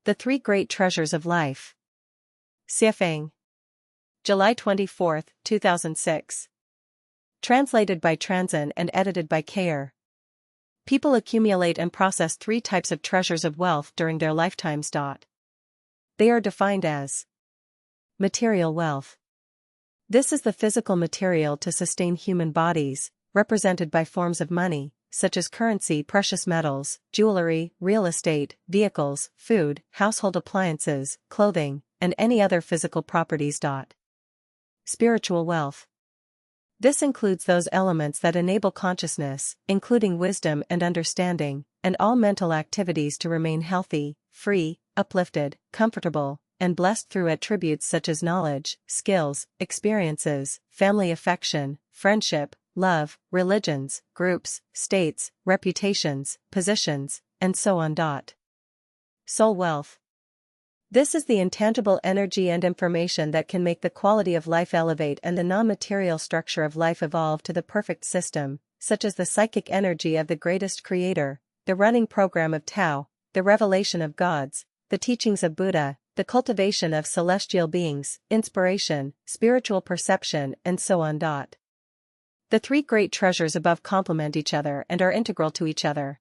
The Three Great Treasures of Life. Siafang. July 24, 2006. Translated by Transin and edited by Kayer. People accumulate and process three types of treasures of wealth during their lifetimes. They are defined as material wealth. This is the physical material to sustain human bodies, represented by forms of money, such as currency, precious metals, jewelry, real estate, vehicles, food, household appliances, clothing, and any other physical properties. Spiritual wealth. This includes those elements that enable consciousness, including wisdom and understanding, and all mental activities to remain healthy, free, uplifted, comfortable, and blessed through attributes such as knowledge, skills, experiences, family affection, friendship, love, religions, groups, states, reputations, positions, and so on. Soul wealth. This is the intangible energy and information that can make the quality of life elevate and the non-material structure of life evolve to the perfect system, such as the psychic energy of the greatest creator, the running program of Tao, the revelation of gods, the teachings of Buddha, the cultivation of celestial beings, inspiration, spiritual perception, and so on. The three great treasures above complement each other and are integral to each other.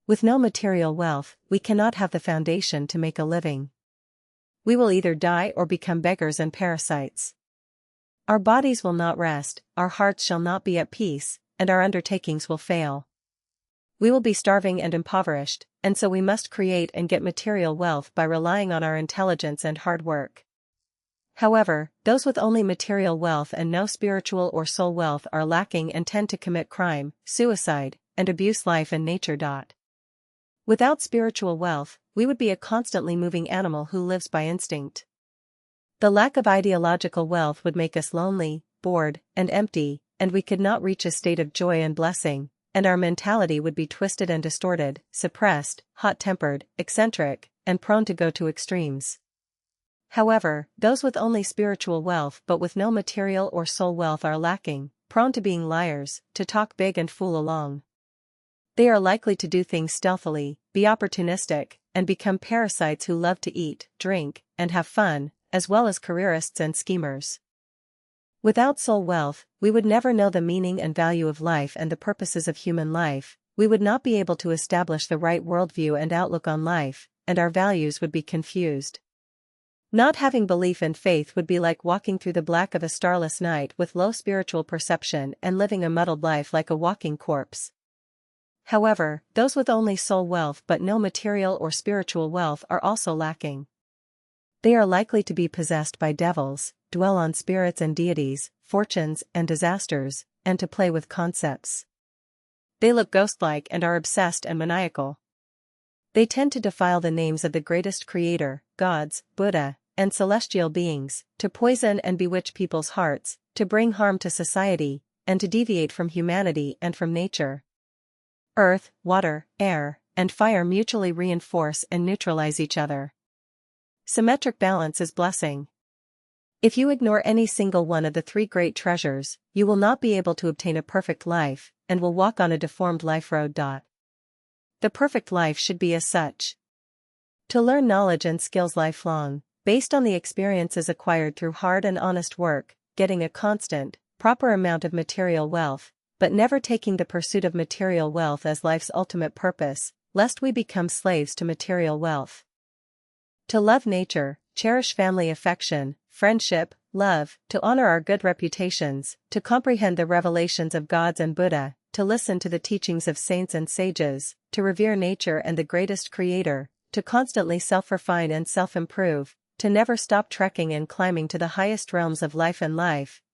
With no material wealth, we cannot have the foundation to make a living. We will either die or become beggars and parasites. Our bodies will not rest, our hearts shall not be at peace, and our undertakings will fail. We will be starving and impoverished, and so we must create and get material wealth by relying on our intelligence and hard work. However, those with only material wealth and no spiritual or soul wealth are lacking and tend to commit crime, suicide, and abuse life and nature. Without spiritual wealth, we would be a constantly moving animal who lives by instinct. The lack of ideological wealth would make us lonely, bored, and empty, and we could not reach a state of joy and blessing, and our mentality would be twisted and distorted, suppressed, hot-tempered, eccentric, and prone to go to extremes. However, those with only spiritual wealth but with no material or soul wealth are lacking, prone to being liars, to talk big and fool along. They are likely to do things stealthily, be opportunistic, and become parasites who love to eat, drink, and have fun, as well as careerists and schemers. Without soul wealth, we would never know the meaning and value of life and the purposes of human life, we would not be able to establish the right worldview and outlook on life, and our values would be confused. Not having belief and faith would be like walking through the black of a starless night with low spiritual perception and living a muddled life like a walking corpse. However, those with only soul wealth but no material or spiritual wealth are also lacking. They are likely to be possessed by devils, dwell on spirits and deities, fortunes and disasters, and to play with concepts. They look ghost-like and are obsessed and maniacal. They tend to defile the names of the greatest creator, gods, Buddha, and celestial beings, to poison and bewitch people's hearts, to bring harm to society, and to deviate from humanity and from nature. Earth, water, air, and fire mutually reinforce and neutralize each other. Symmetric balance is blessing. If you ignore any single one of the three great treasures, you will not be able to obtain a perfect life, and will walk on a deformed life road. The perfect life should be as such. To learn knowledge and skills lifelong, based on the experiences acquired through hard and honest work, getting a constant, proper amount of material wealth, but never taking the pursuit of material wealth as life's ultimate purpose, lest we become slaves to material wealth. To love nature, cherish family affection, friendship, love, to honor our good reputations, to comprehend the revelations of gods and Buddha, to listen to the teachings of saints and sages, to revere nature and the greatest creator, to constantly self-refine and self-improve, to never stop trekking and climbing to the highest realms of life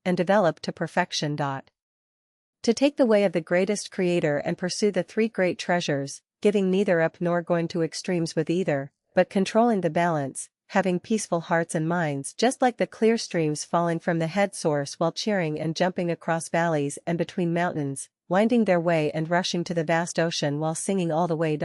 and develop to perfection. To take the way of the greatest creator and pursue the three great treasures, giving neither up nor going to extremes with either, but controlling the balance, having peaceful hearts and minds just like the clear streams falling from the head source while cheering and jumping across valleys and between mountains, winding their way and rushing to the vast ocean while singing all the way.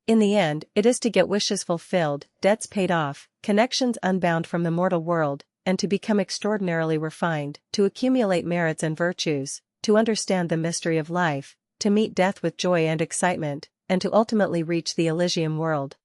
In the end, it is to get wishes fulfilled, debts paid off, connections unbound from the mortal world, and to become extraordinarily refined, to accumulate merits and virtues, to understand the mystery of life, to meet death with joy and excitement, and to ultimately reach the Elysium world.